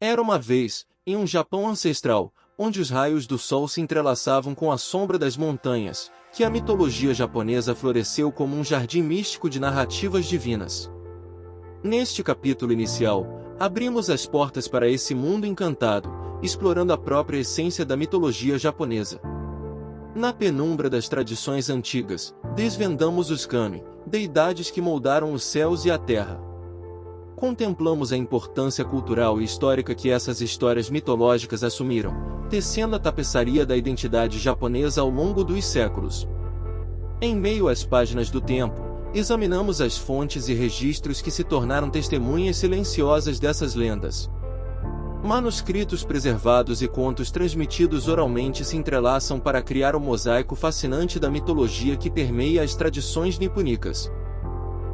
Era uma vez, em um Japão ancestral, onde os raios do sol se entrelaçavam com a sombra das montanhas, que a mitologia japonesa floresceu como um jardim místico de narrativas divinas. Neste capítulo inicial, abrimos as portas para esse mundo encantado, explorando a própria essência da mitologia japonesa. Na penumbra das tradições antigas, desvendamos os kami, deidades que moldaram os céus e a terra. Contemplamos a importância cultural e histórica que essas histórias mitológicas assumiram, tecendo a tapeçaria da identidade japonesa ao longo dos séculos. Em meio às páginas do tempo, examinamos as fontes e registros que se tornaram testemunhas silenciosas dessas lendas. Manuscritos preservados e contos transmitidos oralmente se entrelaçam para criar o mosaico fascinante da mitologia que permeia as tradições nipônicas.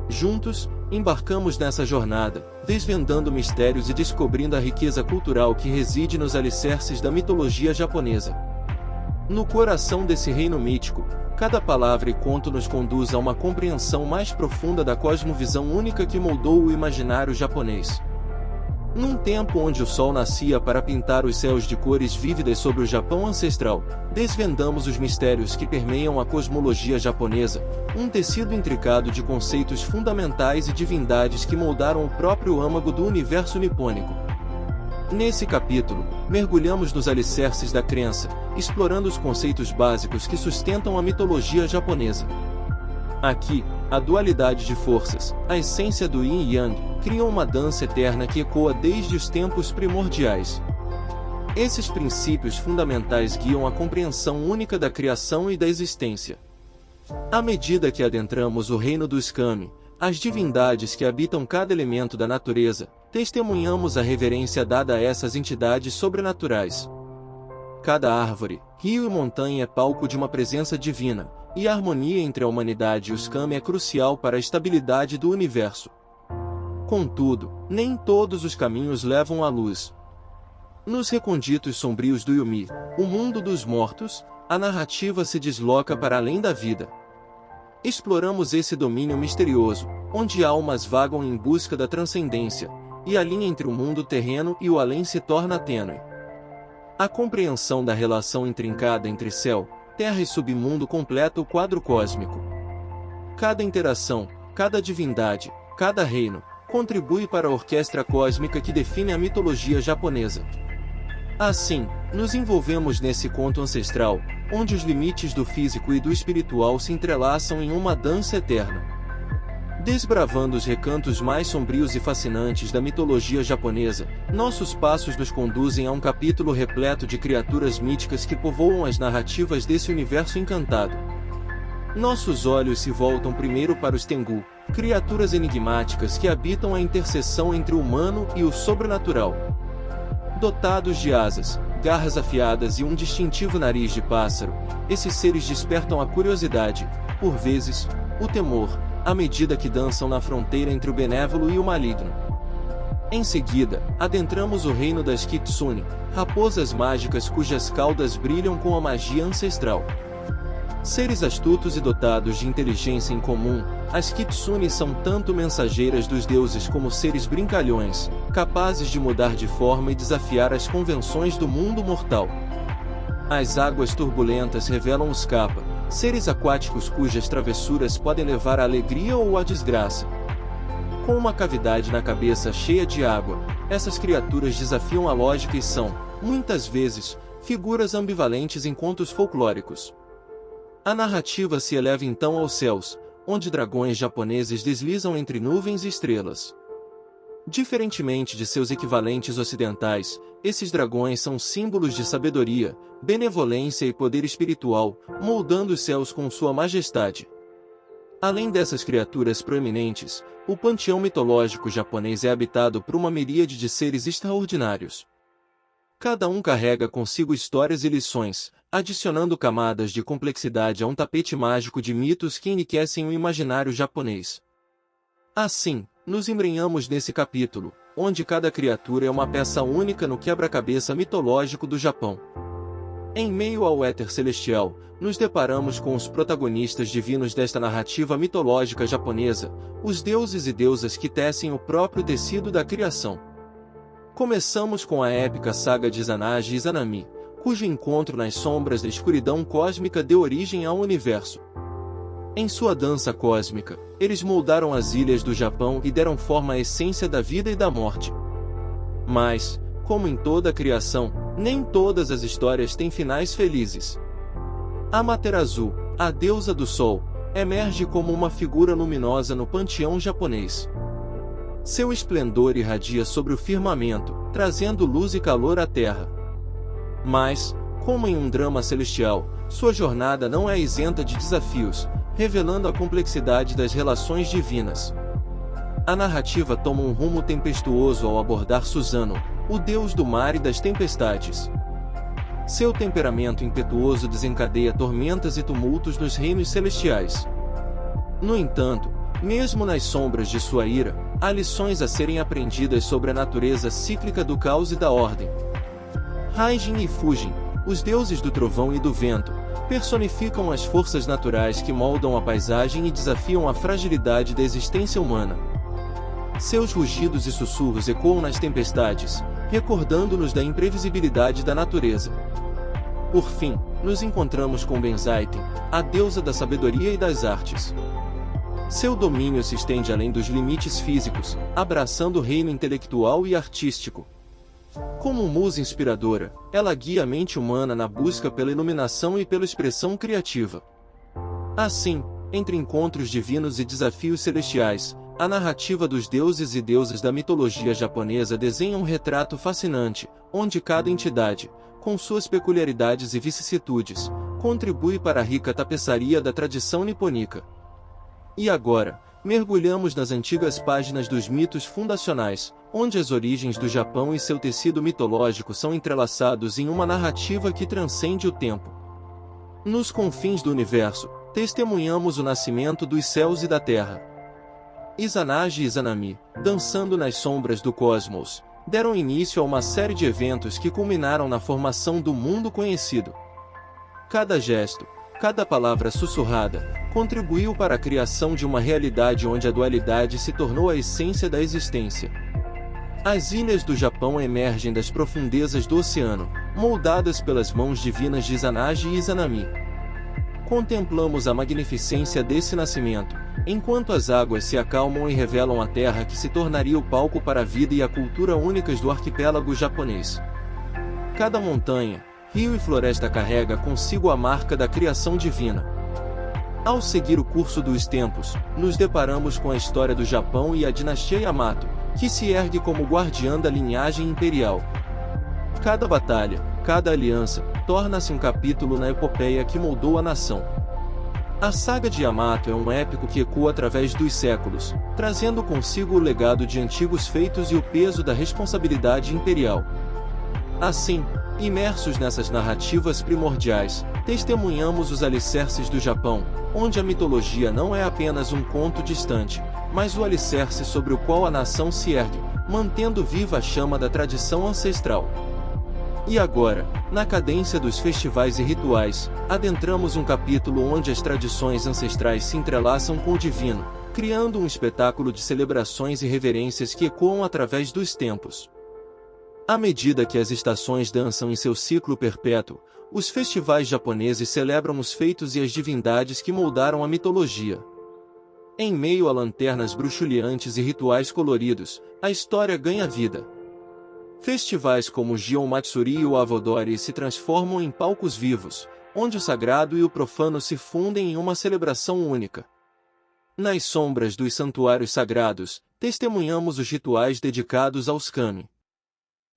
Juntos, embarcamos nessa jornada, desvendando mistérios e descobrindo a riqueza cultural que reside nos alicerces da mitologia japonesa. No coração desse reino mítico, cada palavra e conto nos conduz a uma compreensão mais profunda da cosmovisão única que moldou o imaginário japonês. Num tempo onde o sol nascia para pintar os céus de cores vívidas sobre o Japão ancestral, desvendamos os mistérios que permeiam a cosmologia japonesa, um tecido intricado de conceitos fundamentais e divindades que moldaram o próprio âmago do universo nipônico. Nesse capítulo, mergulhamos nos alicerces da crença, explorando os conceitos básicos que sustentam a mitologia japonesa. Aqui, a dualidade de forças, a essência do Yin e Yang, criam uma dança eterna que ecoa desde os tempos primordiais. Esses princípios fundamentais guiam a compreensão única da criação e da existência. À medida que adentramos o reino dos kami, as divindades que habitam cada elemento da natureza, testemunhamos a reverência dada a essas entidades sobrenaturais. Cada árvore, rio e montanha é palco de uma presença divina, e a harmonia entre a humanidade e os kami é crucial para a estabilidade do universo. Contudo, nem todos os caminhos levam à luz. Nos recônditos sombrios do Yumi, o mundo dos mortos, a narrativa se desloca para além da vida. Exploramos esse domínio misterioso, onde almas vagam em busca da transcendência, e a linha entre o mundo terreno e o além se torna tênue. A compreensão da relação intrincada entre céu, terra e submundo completa o quadro cósmico. Cada interação, cada divindade, cada reino, contribui para a orquestra cósmica que define a mitologia japonesa. Assim, nos envolvemos nesse conto ancestral, onde os limites do físico e do espiritual se entrelaçam em uma dança eterna. Desbravando os recantos mais sombrios e fascinantes da mitologia japonesa, nossos passos nos conduzem a um capítulo repleto de criaturas míticas que povoam as narrativas desse universo encantado. Nossos olhos se voltam primeiro para os Tengu, criaturas enigmáticas que habitam a interseção entre o humano e o sobrenatural. Dotados de asas, garras afiadas e um distintivo nariz de pássaro, esses seres despertam a curiosidade, por vezes, o temor, à medida que dançam na fronteira entre o benévolo e o maligno. Em seguida, adentramos o reino das Kitsune, raposas mágicas cujas caudas brilham com a magia ancestral. Seres astutos e dotados de inteligência em comum, as Kitsune são tanto mensageiras dos deuses como seres brincalhões, capazes de mudar de forma e desafiar as convenções do mundo mortal. As águas turbulentas revelam os Kappa, seres aquáticos cujas travessuras podem levar à alegria ou à desgraça. Com uma cavidade na cabeça cheia de água, essas criaturas desafiam a lógica e são, muitas vezes, figuras ambivalentes em contos folclóricos. A narrativa se eleva então aos céus, onde dragões japoneses deslizam entre nuvens e estrelas. Diferentemente de seus equivalentes ocidentais, esses dragões são símbolos de sabedoria, benevolência e poder espiritual, moldando os céus com sua majestade. Além dessas criaturas proeminentes, o panteão mitológico japonês é habitado por uma miríade de seres extraordinários. Cada um carrega consigo histórias e lições, adicionando camadas de complexidade a um tapete mágico de mitos que enriquecem o imaginário japonês. Assim, nos embrenhamos nesse capítulo, onde cada criatura é uma peça única no quebra-cabeça mitológico do Japão. Em meio ao éter celestial, nos deparamos com os protagonistas divinos desta narrativa mitológica japonesa, os deuses e deusas que tecem o próprio tecido da criação. Começamos com a épica saga de Izanagi e Izanami, cujo encontro nas sombras da escuridão cósmica deu origem ao universo. Em sua dança cósmica, eles moldaram as ilhas do Japão e deram forma à essência da vida e da morte. Mas, como em toda a criação, nem todas as histórias têm finais felizes. Amaterasu, a deusa do sol, emerge como uma figura luminosa no panteão japonês. Seu esplendor irradia sobre o firmamento, trazendo luz e calor à terra. Mas, como em um drama celestial, sua jornada não é isenta de desafios, revelando a complexidade das relações divinas. A narrativa toma um rumo tempestuoso ao abordar Susano, o deus do mar e das tempestades. Seu temperamento impetuoso desencadeia tormentas e tumultos nos reinos celestiais. No entanto, mesmo nas sombras de sua ira, há lições a serem aprendidas sobre a natureza cíclica do caos e da ordem. Raijin e Fujin, os deuses do trovão e do vento, personificam as forças naturais que moldam a paisagem e desafiam a fragilidade da existência humana. Seus rugidos e sussurros ecoam nas tempestades, recordando-nos da imprevisibilidade da natureza. Por fim, nos encontramos com Benzaiten, a deusa da sabedoria e das artes. Seu domínio se estende além dos limites físicos, abraçando o reino intelectual e artístico. Como musa inspiradora, ela guia a mente humana na busca pela iluminação e pela expressão criativa. Assim, entre encontros divinos e desafios celestiais, a narrativa dos deuses e deusas da mitologia japonesa desenha um retrato fascinante, onde cada entidade, com suas peculiaridades e vicissitudes, contribui para a rica tapeçaria da tradição nipônica. E agora, mergulhamos nas antigas páginas dos mitos fundacionais, onde as origens do Japão e seu tecido mitológico são entrelaçados em uma narrativa que transcende o tempo. Nos confins do universo, testemunhamos o nascimento dos céus e da terra. Izanagi e Izanami, dançando nas sombras do cosmos, deram início a uma série de eventos que culminaram na formação do mundo conhecido. Cada gesto, cada palavra sussurrada, contribuiu para a criação de uma realidade onde a dualidade se tornou a essência da existência. As ilhas do Japão emergem das profundezas do oceano, moldadas pelas mãos divinas de Izanagi e Izanami. Contemplamos a magnificência desse nascimento, enquanto as águas se acalmam e revelam a terra que se tornaria o palco para a vida e a cultura únicas do arquipélago japonês. Cada montanha, rio e floresta carrega consigo a marca da criação divina. Ao seguir o curso dos tempos, nos deparamos com a história do Japão e a dinastia Yamato, que se ergue como guardiã da linhagem imperial. Cada batalha, cada aliança, torna-se um capítulo na epopeia que moldou a nação. A saga de Yamato é um épico que ecoa através dos séculos, trazendo consigo o legado de antigos feitos e o peso da responsabilidade imperial. Assim, imersos nessas narrativas primordiais, testemunhamos os alicerces do Japão, onde a mitologia não é apenas um conto distante, mas o alicerce sobre o qual a nação se ergue, mantendo viva a chama da tradição ancestral. E agora, na cadência dos festivais e rituais, adentramos um capítulo onde as tradições ancestrais se entrelaçam com o divino, criando um espetáculo de celebrações e reverências que ecoam através dos tempos. À medida que as estações dançam em seu ciclo perpétuo, os festivais japoneses celebram os feitos e as divindades que moldaram a mitologia. Em meio a lanternas bruxuleantes e rituais coloridos, a história ganha vida. Festivais como o Gion Matsuri e o Avodori se transformam em palcos vivos, onde o sagrado e o profano se fundem em uma celebração única. Nas sombras dos santuários sagrados, testemunhamos os rituais dedicados aos kami.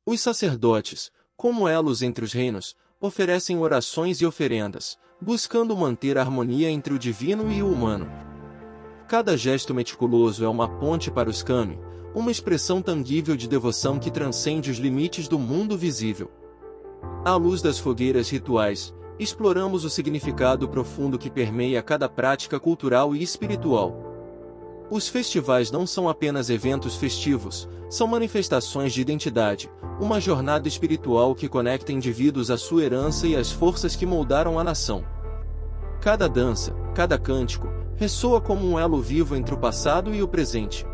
Os sacerdotes, como elos entre os reinos, oferecem orações e oferendas, buscando manter a harmonia entre o divino e o humano. Cada gesto meticuloso é uma ponte para os kami, uma expressão tangível de devoção que transcende os limites do mundo visível. À luz das fogueiras rituais, exploramos o significado profundo que permeia cada prática cultural e espiritual. Os festivais não são apenas eventos festivos, são manifestações de identidade, uma jornada espiritual que conecta indivíduos à sua herança e às forças que moldaram a nação. Cada dança, cada cântico, ressoa como um elo vivo entre o passado e o presente.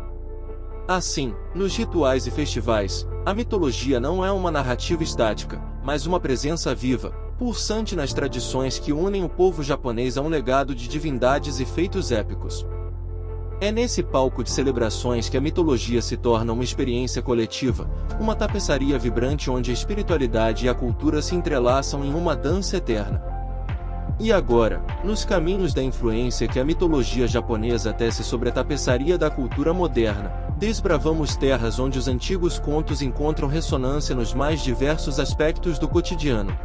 Assim, nos rituais e festivais, a mitologia não é uma narrativa estática, mas uma presença viva, pulsante nas tradições que unem o povo japonês a um legado de divindades e feitos épicos. É nesse palco de celebrações que a mitologia se torna uma experiência coletiva, uma tapeçaria vibrante onde a espiritualidade e a cultura se entrelaçam em uma dança eterna. E agora, nos caminhos da influência que a mitologia japonesa tece sobre a tapeçaria da cultura moderna, desbravamos terras onde os antigos contos encontram ressonância nos mais diversos aspectos do cotidiano.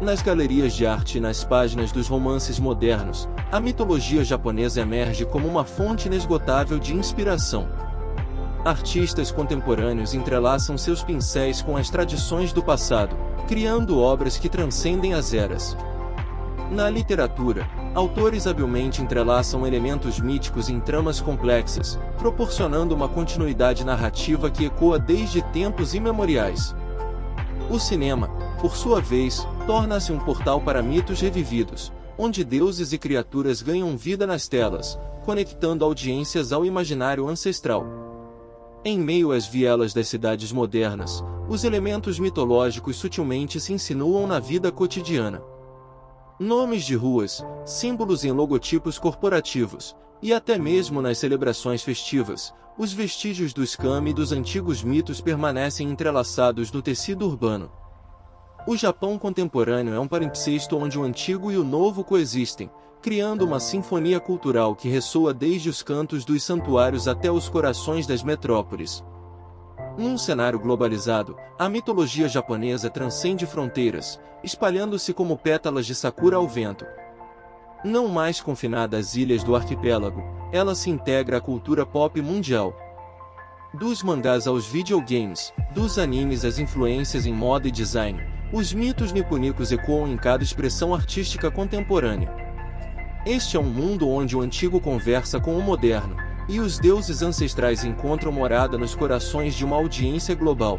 Nas galerias de arte e nas páginas dos romances modernos, a mitologia japonesa emerge como uma fonte inesgotável de inspiração. Artistas contemporâneos entrelaçam seus pincéis com as tradições do passado, criando obras que transcendem as eras. Na literatura, autores habilmente entrelaçam elementos míticos em tramas complexas, proporcionando uma continuidade narrativa que ecoa desde tempos imemoriais. O cinema, por sua vez, torna-se um portal para mitos revividos, onde deuses e criaturas ganham vida nas telas, conectando audiências ao imaginário ancestral. Em meio às vielas das cidades modernas, os elementos mitológicos sutilmente se insinuam na vida cotidiana. Nomes de ruas, símbolos em logotipos corporativos, e até mesmo nas celebrações festivas, os vestígios dos kami e dos antigos mitos permanecem entrelaçados no tecido urbano. O Japão contemporâneo é um palimpsesto onde o antigo e o novo coexistem, criando uma sinfonia cultural que ressoa desde os cantos dos santuários até os corações das metrópoles. Num cenário globalizado, a mitologia japonesa transcende fronteiras, espalhando-se como pétalas de sakura ao vento. Não mais confinada às ilhas do arquipélago, ela se integra à cultura pop mundial. Dos mangás aos videogames, dos animes às influências em moda e design, os mitos nipônicos ecoam em cada expressão artística contemporânea. Este é um mundo onde o antigo conversa com o moderno, e os deuses ancestrais encontram morada nos corações de uma audiência global.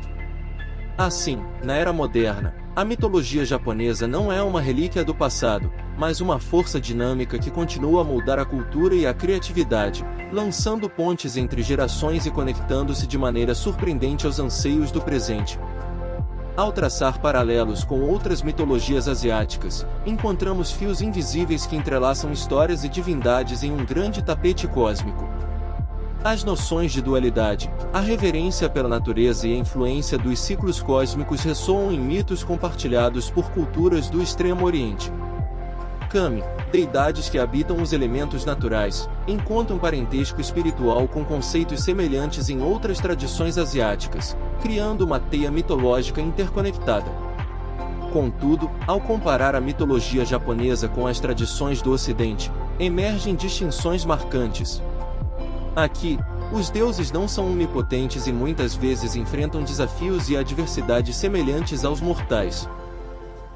Assim, na era moderna, a mitologia japonesa não é uma relíquia do passado, mas uma força dinâmica que continua a moldar a cultura e a criatividade, lançando pontes entre gerações e conectando-se de maneira surpreendente aos anseios do presente. Ao traçar paralelos com outras mitologias asiáticas, encontramos fios invisíveis que entrelaçam histórias e divindades em um grande tapete cósmico. As noções de dualidade, a reverência pela natureza e a influência dos ciclos cósmicos ressoam em mitos compartilhados por culturas do Extremo Oriente. Kami, deidades que habitam os elementos naturais, encontram parentesco espiritual com conceitos semelhantes em outras tradições asiáticas, criando uma teia mitológica interconectada. Contudo, ao comparar a mitologia japonesa com as tradições do Ocidente, emergem distinções marcantes. Aqui, os deuses não são onipotentes e muitas vezes enfrentam desafios e adversidades semelhantes aos mortais.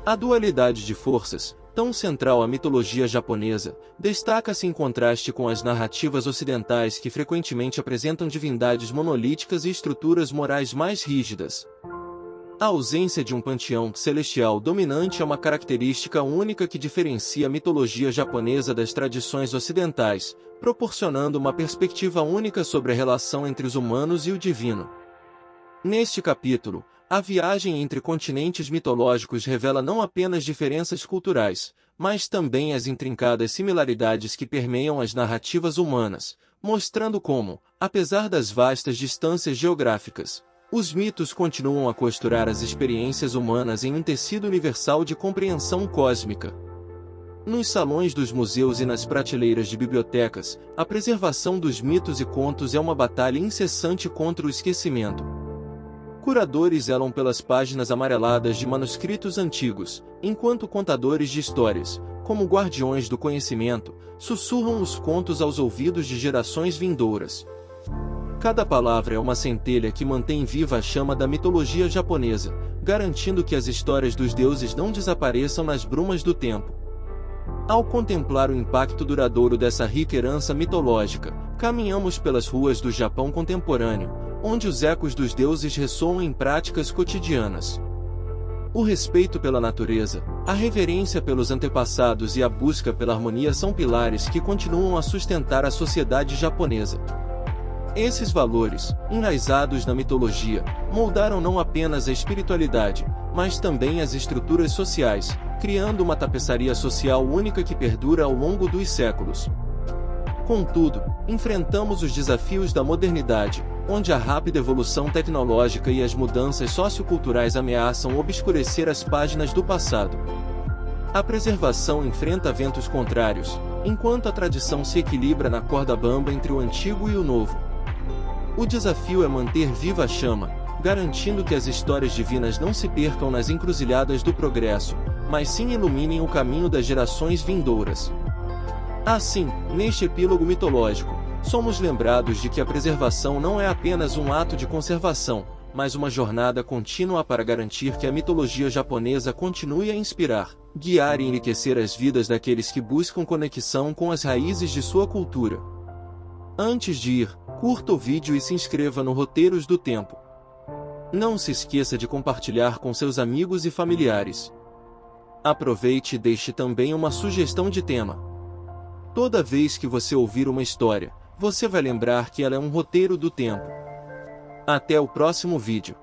A dualidade de forças, tão central à mitologia japonesa, destaca-se em contraste com as narrativas ocidentais que frequentemente apresentam divindades monolíticas e estruturas morais mais rígidas. A ausência de um panteão celestial dominante é uma característica única que diferencia a mitologia japonesa das tradições ocidentais, proporcionando uma perspectiva única sobre a relação entre os humanos e o divino. Neste capítulo, a viagem entre continentes mitológicos revela não apenas diferenças culturais, mas também as intrincadas similaridades que permeiam as narrativas humanas, mostrando como, apesar das vastas distâncias geográficas, os mitos continuam a costurar as experiências humanas em um tecido universal de compreensão cósmica. Nos salões dos museus e nas prateleiras de bibliotecas, a preservação dos mitos e contos é uma batalha incessante contra o esquecimento. Curadores zelam pelas páginas amareladas de manuscritos antigos, enquanto contadores de histórias, como guardiões do conhecimento, sussurram os contos aos ouvidos de gerações vindouras. Cada palavra é uma centelha que mantém viva a chama da mitologia japonesa, garantindo que as histórias dos deuses não desapareçam nas brumas do tempo. Ao contemplar o impacto duradouro dessa rica herança mitológica, caminhamos pelas ruas do Japão contemporâneo, onde os ecos dos deuses ressoam em práticas cotidianas. O respeito pela natureza, a reverência pelos antepassados e a busca pela harmonia são pilares que continuam a sustentar a sociedade japonesa. Esses valores, enraizados na mitologia, moldaram não apenas a espiritualidade, mas também as estruturas sociais, criando uma tapeçaria social única que perdura ao longo dos séculos. Contudo, enfrentamos os desafios da modernidade, onde a rápida evolução tecnológica e as mudanças socioculturais ameaçam obscurecer as páginas do passado. A preservação enfrenta ventos contrários, enquanto a tradição se equilibra na corda bamba entre o antigo e o novo. O desafio é manter viva a chama, garantindo que as histórias divinas não se percam nas encruzilhadas do progresso, mas sim iluminem o caminho das gerações vindouras. Assim, neste epílogo mitológico, somos lembrados de que a preservação não é apenas um ato de conservação, mas uma jornada contínua para garantir que a mitologia japonesa continue a inspirar, guiar e enriquecer as vidas daqueles que buscam conexão com as raízes de sua cultura. Antes de ir, curta o vídeo e se inscreva no Roteiros do Tempo. Não se esqueça de compartilhar com seus amigos e familiares. Aproveite e deixe também uma sugestão de tema. Toda vez que você ouvir uma história, você vai lembrar que ela é um roteiro do tempo. Até o próximo vídeo.